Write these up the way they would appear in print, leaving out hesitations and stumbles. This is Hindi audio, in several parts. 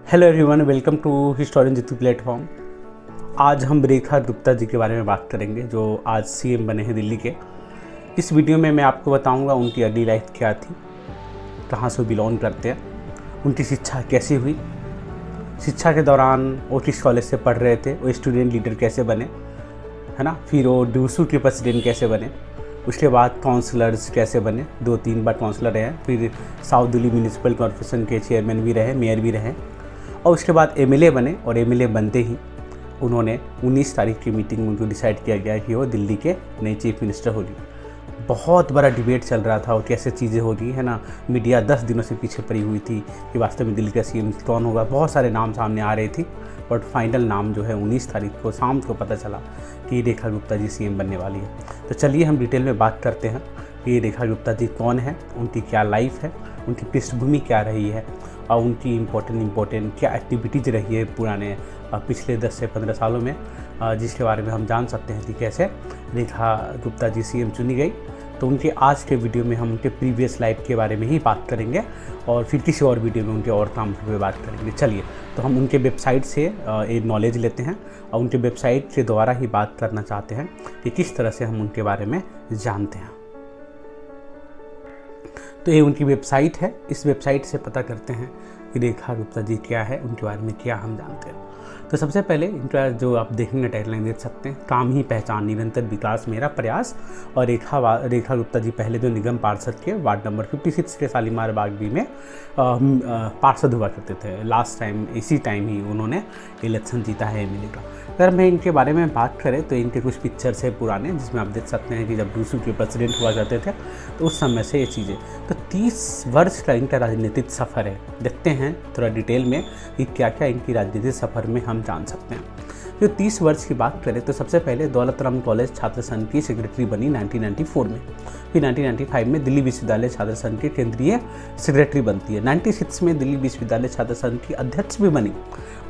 Hello everyone, welcome to historian Jitu platform. आज हम रेखा गुप्ता जी के बारे में बात करेंगे जो आज सीएम बने हैं दिल्ली के। इस वीडियो में मैं आपको बताऊंगा उनकी अर्ली लाइफ क्या थी, कहाँ से बिलोंग करते हैं, उनकी शिक्षा कैसी हुई, शिक्षा के दौरान वो किस कॉलेज से पढ़ रहे थे, वो स्टूडेंट लीडर कैसे बने, है ना, फिर वो डूसू के प्रेसिडेंट कैसे बने, उसके बाद काउंसलर्स कैसे बने, 2-3 बार काउंसलर रहे, फिर साउथ दिल्ली म्यूनिसिपल कॉर्पोरेशन के चेयरमैन भी रहे, मेयर भी रहे, और उसके बाद एमएलए बने। और एमएलए बनते ही उन्होंने 19 तारीख की मीटिंग में उनको डिसाइड किया गया कि वो दिल्ली के नए चीफ मिनिस्टर होगी। बहुत बड़ा डिबेट चल रहा था और कैसे चीज़ें होगी, है ना। मीडिया 10 दिनों से पीछे पड़ी हुई थी कि वास्तव में दिल्ली का सीएम कौन होगा। बहुत सारे नाम सामने आ रहे थे, बट फाइनल नाम जो है 19 तारीख को शाम को पता चला कि रेखा गुप्ता जी सीएम बनने वाली है। तो चलिए हम डिटेल में बात करते हैं कि रेखा गुप्ता जी कौन है, उनकी क्या लाइफ है, उनकी पृष्ठभूमि क्या रही है और उनकी इम्पोर्टेंट क्या एक्टिविटीज़ रही है पुराने पिछले 10 से 15 सालों में, जिसके बारे में हम जान सकते हैं कि कैसे रेखा गुप्ता जी सीएम चुनी गई। तो उनके आज के वीडियो में हम उनके प्रीवियस लाइफ के बारे में ही बात करेंगे और फिर किसी और वीडियो में उनके और काम पे बात करेंगे। चलिए, तो हम उनके वेबसाइट से एक नॉलेज लेते हैं और उनके वेबसाइट के द्वारा ही बात करना चाहते हैं कि किस तरह से हम उनके बारे में जानते हैं। तो ये उनकी वेबसाइट है, इस वेबसाइट से पता करते हैं कि रेखा गुप्ता जी क्या है, उनके बारे में क्या हम जानते हैं। तो सबसे पहले इनका जो आप देखेंगे टाइटलाइन देख सकते हैं, काम ही पहचान, निरंतर विकास मेरा प्रयास। और रेखा गुप्ता जी पहले जो निगम पार्षद के वार्ड नंबर 56 के शालीमार बाग भी में पार्षद हुआ करते थे। लास्ट टाइम इसी टाइम ही उन्होंने इलेक्शन जीता है एमएलए का। अगर मैं इनके बारे में बात करें तो इनके कुछ पिक्चर्स है पुराने, जिसमें आप देख सकते हैं कि जब डूसू के प्रेसिडेंट हुआ करते थे तो उस समय से ये चीज़ें। तो 30 वर्ष का इनका राजनीतिक सफ़र है। देखते हैं थोड़ा डिटेल में कि क्या क्या इनकी राजनीतिक सफ़र में हम जान सकते हैं। जो 30 वर्ष की बात करें तो सबसे पहले दौलत राम कॉलेज छात्र संघ की सेक्रेटरी बनी 1994 में। फिर 1995 में दिल्ली विश्वविद्यालय छात्र संघ के केंद्रीय सेक्रेटरी बनती है। 96 में दिल्ली विश्वविद्यालय छात्र संघ की अध्यक्ष भी बनी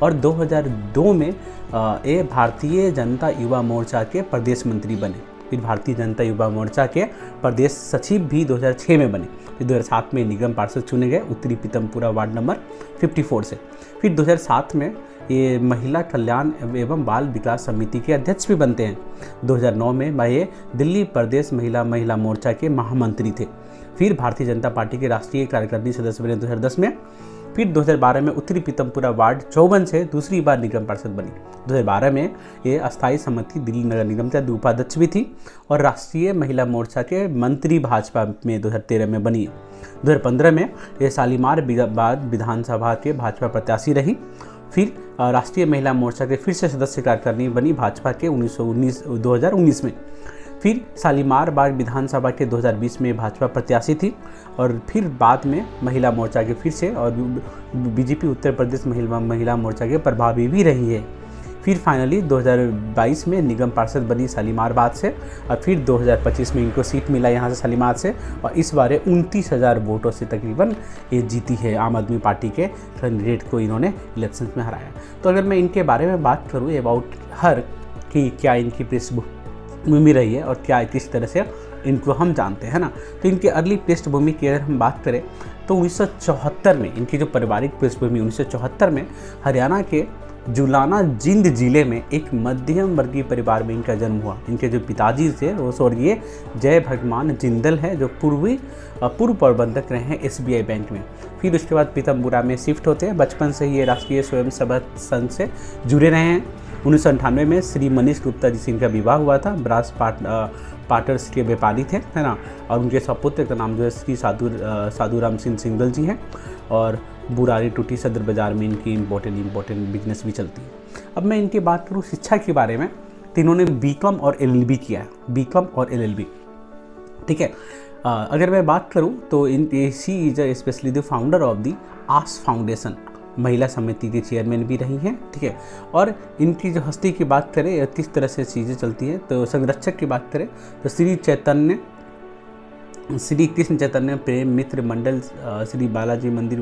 और 2002 में ये भारतीय जनता युवा मोर्चा के प्रदेश मंत्री बने। फिर भारतीय जनता युवा मोर्चा के प्रदेश सचिव भी 2006 में बने। फिर 2007 में निगम पार्षद चुने गए उत्तरी पीतमपुरा वार्ड नंबर 54 से। फिर 2007 में ये महिला कल्याण एवं बाल विकास समिति के अध्यक्ष भी बनते हैं। 2009 में ये दिल्ली प्रदेश महिला मोर्चा के महामंत्री थे। फिर भारतीय जनता पार्टी के राष्ट्रीय कार्यकारिणी सदस्य बने 2010 में। फिर 2012 में उत्तरी पीतमपुरा वार्ड 54 से दूसरी बार निगम पार्षद बनी। 2012 में ये अस्थायी समिति दिल्ली नगर निगम के उपाध्यक्ष भी थी और राष्ट्रीय महिला मोर्चा के मंत्री भाजपा में 2013 में बनी। 2015 में ये शालीमार बाग विधानसभा के भाजपा प्रत्याशी रही। फिर राष्ट्रीय महिला मोर्चा के फिर से सदस्य कार्यकारिणी बनी भाजपा के 2019 में। फिर शालीमार बाग विधानसभा के 2020 में भाजपा प्रत्याशी थी और फिर बाद में महिला मोर्चा के फिर से और बीजेपी उत्तर प्रदेश महिला मोर्चा के प्रभावी भी रही है। फिर फाइनली 2022 में निगम पार्षद बनी शालीमार बाग से और फिर 2025 में इनको सीट मिला यहाँ से शालीमार से और इस बार 29,000 वोटों से तकरीबन ये जीती है। आम आदमी पार्टी के कैंडिडेट को इन्होंने इलेक्शन में हराया। तो अगर मैं इनके बारे में बात करूँ अबाउट हर कि क्या इनकी पृष्ठभूमि रही है और क्या किस तरह से इनको हम जानते हैं ना, तो इनके अर्ली पृष्ठभूमि की अगर हम बात करें तो 1974 में इनकी जो पारिवारिक पृष्ठभूमि 1974 में हरियाणा के जुलाना जिंद जिले में एक मध्यम वर्गीय परिवार में इनका जन्म हुआ। इनके जो पिताजी थे वो स्वर्गीय जय भगवान जिंदल है जो पूर्व प्रबंधक रहे हैं एसबीआई बैंक में। फिर उसके बाद पीतमपुरा में शिफ्ट होते हैं। बचपन से ही ये राष्ट्रीय स्वयंसेवक संघ से जुड़े रहे हैं। 1998 में श्री मनीष गुप्ता जी से इनका विवाह हुआ था। ब्रास पाटर्स के व्यापारी थे, है ना, और उनके सपुत्र का नाम जो है श्री साधु राम सिंह सिंगल जी हैं और बुरारी टूटी सदर बाज़ार में इनकी इम्पोर्टेंट बिजनेस भी चलती है। अब मैं इनकी बात करूँ शिक्षा के बारे में तो इन्होंने बीकॉम और एलएलबी किया है, बीकॉम और एलएलबी, ठीक है। अगर मैं बात करूँ तो she is specially the founder of the Aas foundation, महिला समिति के चेयरमैन भी रही हैं, ठीक है। और इनकी जो हस्ती की बात करें किस तरह से चीज़ें चलती हैं तो संरक्षक की बात करें तो श्री कृष्ण चैतन्य प्रेम मित्र मंडल श्री बालाजी मंदिर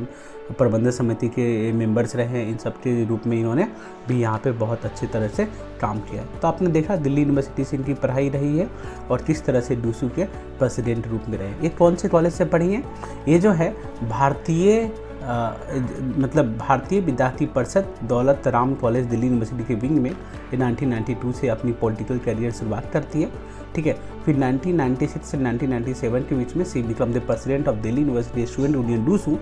प्रबंधन समिति के मेंबर्स रहे हैं। इन सब के रूप में इन्होंने भी यहाँ पे बहुत अच्छी तरह से काम किया। तो आपने देखा दिल्ली यूनिवर्सिटी से इनकी पढ़ाई रही है और किस तरह से डूसू के प्रेसिडेंट रूप में रहे। ये कौन से कॉलेज से पढ़ी हैं? ये जो है भारतीय मतलब भारतीय विद्यार्थी परिषद दौलत राम कॉलेज दिल्ली यूनिवर्सिटी के विंग में 1992 से अपनी पॉलिटिकल करियर शुरुआत करती है, ठीक है। फिर 1996 से 1997 के बीच में she become the president of Delhi university student union DUSU,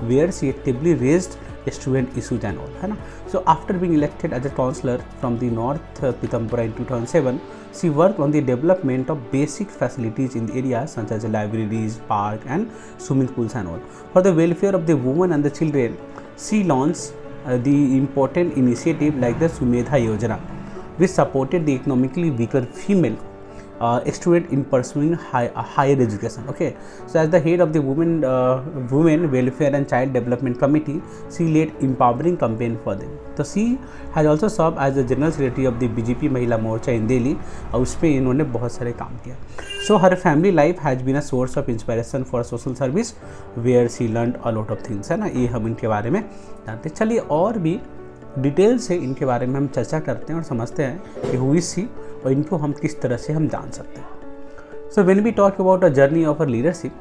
where she actively raised student issues and all, है ना। So after being elected as a counselor from the North Pithampura in 2007, she worked on the development of basic facilities in the areas such as libraries, park and swimming pools and all. For the welfare of the women and the children, she launched the important initiative like the Sumedha Yojana, which supported the economically weaker female student in pursuing higher education. Okay, so as the head of the women welfare and child development committee, she led empowering campaign for them. So she has also served as the general secretary of the BJP महिला मोर्चा in Delhi, और उस पर इन्होंने बहुत सारे काम किया. So her family life has been a source of inspiration for social service, where she learned a lot of things, है ना. ये हम इनके बारे में जानते. चलिए और भी डिटेल से इनके बारे में हम चर्चा करते हैं और समझते हैं कि हु इज सी और इनको हम किस तरह से हम जान सकते हैं. So when we talk about a journey of a leadership,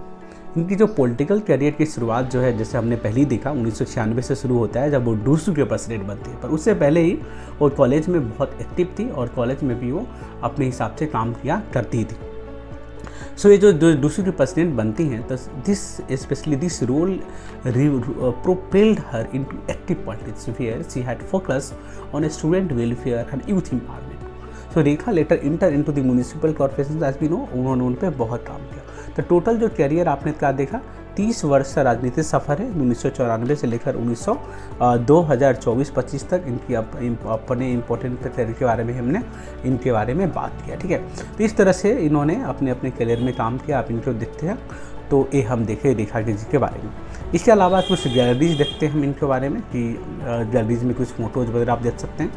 इनकी जो पॉलिटिकल करियर की शुरुआत जो है, जैसे हमने पहले ही देखा 1996 से शुरू होता है जब वो डूसू के प्रेसिडेंट बनती है, पर उससे पहले ही वो कॉलेज में बहुत एक्टिव थी और कॉलेज में भी वो अपने हिसाब से काम किया करती थी. सो ये जो डूसू की प्रेसिडेंट बनती हैं, तो this role propelled her into active politics, where she had focused on student welfare and youth empowerment. So Rekha later enter into the municipal corporation, as we know, उन्होंने उन पर बहुत काम किया. तो टोटल जो कैरियर आपने क्या देखा, 30 वर्ष का राजनीतिक सफ़र है 1994 से लेकर 2024-25 तक. इनकी अपने इम्पोर्टेंट कैरियर के बारे में हमने इनके बारे में बात किया, ठीक है. तो इस तरह से इन्होंने अपने कैरियर में काम किया. आप इनको देखते हैं तो ये हम देखे रेखा जी के बारे में. इसके अलावा कुछ गैलरीज देखते हैं हम इनके बारे में कि गैलरीज में कुछ फोटोज वगैरह आप देख सकते हैं.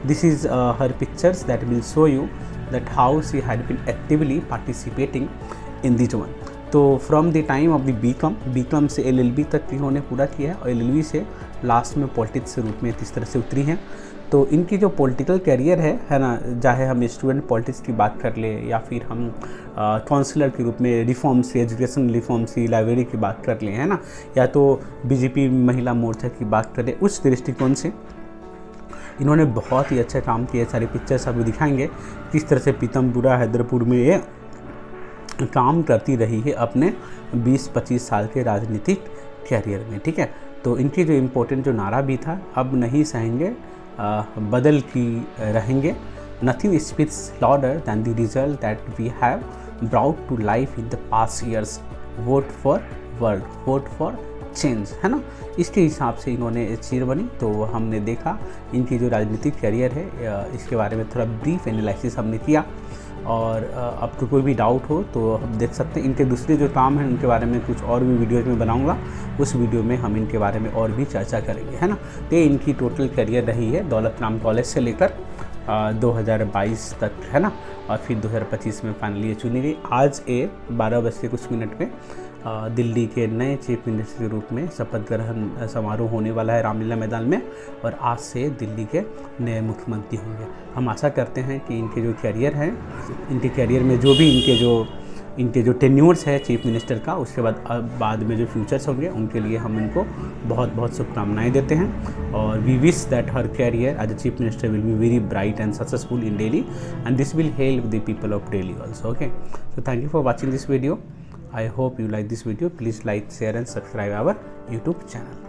This is her pictures that will show you that how she had been actively participating in this one. तो from the time of the BCom से LLB तक इन्होंने पूरा किया है और LLB से लास्ट में पॉलिटिक्स के रूप में इस तरह से उतरी हैं. तो इनकी जो पॉलिटिकल कैरियर है ना, चाहे हम स्टूडेंट पॉलिटिक्स की बात कर ले या फिर हम काउंसलर के रूप में रिफॉर्म्स, एजुकेशन रिफॉर्म्स की, लाइब्रेरी की बात कर ले, है ना, या तो BJP महिला मोर्चा की बात कर ले, उस दृष्टिकोण से इन्होंने बहुत ही अच्छा काम किया. सारे पिक्चर्स आपको दिखाएंगे किस तरह से पीतमपुरा हैदरपुर में ये काम करती रही है अपने 20-25 साल के राजनीतिक कैरियर में, ठीक है. तो इनकी जो इम्पोर्टेंट जो नारा भी था, अब नहीं सहेंगे बदल की रहेंगे, nothing speaks louder than the result that we have brought to life in the past years, vote for world, vote for change, है ना. इसके हिसाब से इन्होंने चीर बनी. तो हमने देखा इनकी जो राजनीतिक कैरियर है, इसके बारे में थोड़ा ब्रीफ एनालिसिस हमने किया. और अब तो कोई भी डाउट हो तो हम देख सकते हैं. इनके दूसरे जो काम हैं उनके बारे में कुछ और भी वीडियोज में बनाऊंगा, उस वीडियो में हम इनके बारे में और भी चर्चा करेंगे, है ना. तो इनकी टोटल करियर रही है दौलत राम कॉलेज से लेकर 2022 तक, है ना, और फिर 2025 में फाइनली ये चुनी गई. आज 12:00 में दिल्ली के नए चीफ मिनिस्टर के रूप में शपथ ग्रहण समारोह होने वाला है रामलीला मैदान में, और आज से दिल्ली के नए मुख्यमंत्री होंगे. हम आशा करते हैं कि इनके जो कैरियर है, इनके कैरियर में जो भी इनके जो टेन्योर्स है चीफ मिनिस्टर का, उसके बाद में जो फ्यूचर्स होंगे उनके लिए हम इनको बहुत बहुत शुभकामनाएं देते हैं. और we wish that her career as a chief minister will be very bright and successful in Delhi, and this will help the people of Delhi also. Okay, so thank you for watching this video. I hope you like this video. Please like, share and subscribe our YouTube channel.